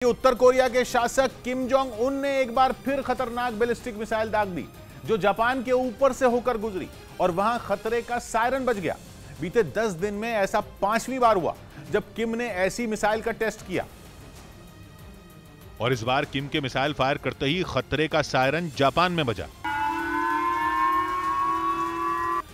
उत्तर Korea के शासक Kim Jong Un ने एक बार फिर खतरनाक बैलिस्टिक मिसाइल दाग दी जो जापान के ऊपर से होकर गुजरी और वहां खतरे का सायरन बज गया। बीते 10 दिन में ऐसा 5वीं बार हुआ जब किम ने ऐसी मिसाइल का टेस्ट किया और इस बार किम के मिसाइल फायर करते ही खतरे का सायरन जापान में बजा,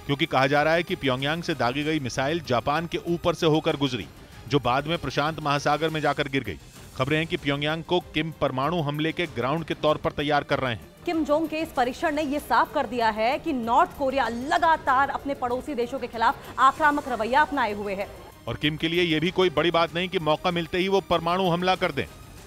क्योंकि कहा जा रहा है कि प्योंगयांग से दागी गई मिसाइल जापान के ऊपर से होकर गुजरी जो बाद में प्रशांत महासागर में जाकर गिर गई। खबरें हैं कि प्योंगयांग को किम परमाणु हमले के ग्राउंड के तौर पर तैयार कर रहे हैं। किम जोंग के इस परीक्षण ने यह साफ कर दिया है कि नॉर्थ कोरिया लगातार अपने पड़ोसी देशों के खिलाफ आक्रामक रवैया अपनाए हुए है और किम के लिए यह भी कोई बड़ी बात नहीं कि मौका मिलते ही वो परमाणु हमला कर दें,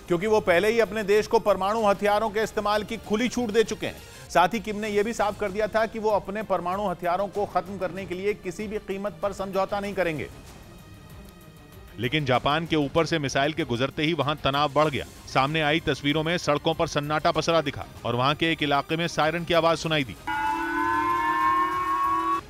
क्योंकि वो पहले ही अपने देश को परमाणु हथियारों के इस्तेमाल की खुली छूट दे चुके हैं। साथ ही किम ने यह भी साफ कर दिया था कि वो अपने परमाणु हथियारों को खत्म करने के लिए किसी भी कीमत पर समझौता नहीं करेंगे। लेकिन जापान के ऊपर से मिसाइल के गुजरते ही वहां तनाव बढ़ गया। सामने आई तस्वीरों में सड़कों पर सन्नाटा पसरा दिखा और वहां के एक इलाके में सायरन की आवाज सुनाई दी।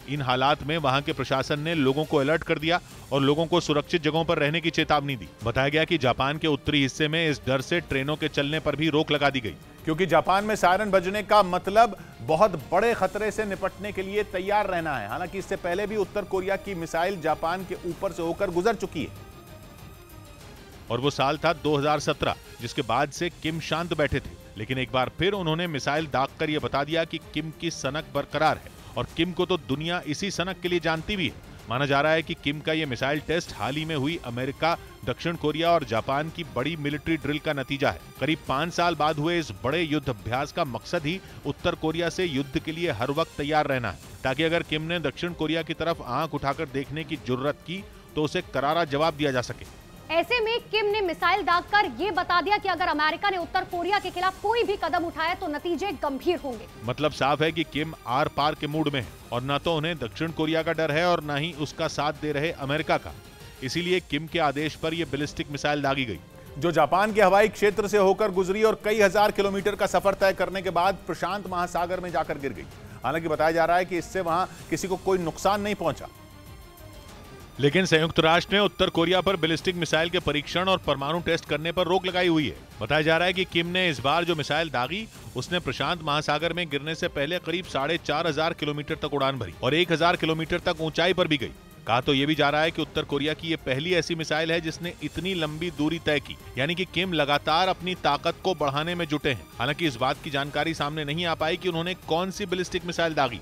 इन हालात में वहां के प्रशासन ने लोगों को अलर्ट कर दिया और लोगों को सुरक्षित जगहों पर रहने की चेतावनी दी। बताया गया कि जापान के उत्तरी हिस्से में इस डर से ट्रेनों के चलने पर भी रोक लगा दी गई, क्योंकि जापान में सायरन बजने का मतलब बहुत बड़े खतरे से निपटने के लिए तैयार रहना है। हालांकि इससे पहले भी उत्तर कोरिया की मिसाइल जापान के ऊपर से होकर गुजर चुकी है और वो साल था 2017, जिसके बाद से किम शांत बैठे थे। लेकिन एक बार फिर उन्होंने मिसाइल दागकर यह बता दिया कि किम की सनक बरकरार है और किम को तो दुनिया इसी सनक के लिए जानती भी है। माना जा रहा है कि किम का यह मिसाइल टेस्ट हाल ही में हुई अमेरिका, दक्षिण कोरिया और जापान की बड़ी मिलिट्री ड्रिल का नतीजा है। करीब 5 साल बाद हुए इस बड़े युद्ध अभ्यास का मकसद ही उत्तर कोरिया से युद्ध के लिए हर वक्त तैयार रहना है, ताकि अगर किम ने दक्षिण कोरिया की तरफ आंख उठाकर देखने की जुर्रत की तो उसे करारा जवाब दिया जा सके। ऐसे में किम ने मिसाइल दागकर ये बता दिया कि अगर अमेरिका ने उत्तर कोरिया के खिलाफ कोई भी कदम उठाया तो नतीजे गंभीर होंगे। मतलब साफ है कि किम आर पार के मूड में है और न तो उन्हें दक्षिण कोरिया का डर है और न ही उसका साथ दे रहे अमेरिका का। इसीलिए किम के आदेश पर यह बैलिस्टिक मिसाइल दागी गई जो जापान के हवाई क्षेत्र से होकर गुजरी और कई हजार किलोमीटर का सफर तय करने के बाद प्रशांत महासागर में जाकर गिर गई। हालांकि बताया जा रहा है कि इससे वहां किसी को कोई नुकसान नहीं पहुंचा। लेकिन संयुक्त राष्ट्र ने उत्तर कोरिया पर बैलिस्टिक मिसाइल के परीक्षण और परमाणु टेस्ट करने पर रोक लगाई हुई है। बताया जा रहा है कि किम ने इस बार जो मिसाइल दागी उसने प्रशांत महासागर में गिरने से पहले करीब 4,500 किलोमीटर तक उड़ान भरी और 1,000 किलोमीटर तक ऊंचाई पर भी गई। कहा तो यह भी जा रहा है कि उत्तर कोरिया की यह पहली ऐसी मिसाइल है जिसने इतनी लंबी दूरी तय की, यानी कि किम लगातार अपनी ताकत को बढ़ाने में जुटे हैं। हालांकि इस बात की जानकारी सामने नहीं आ पाई कि उन्होंने कौन सी बैलिस्टिक मिसाइल दागी।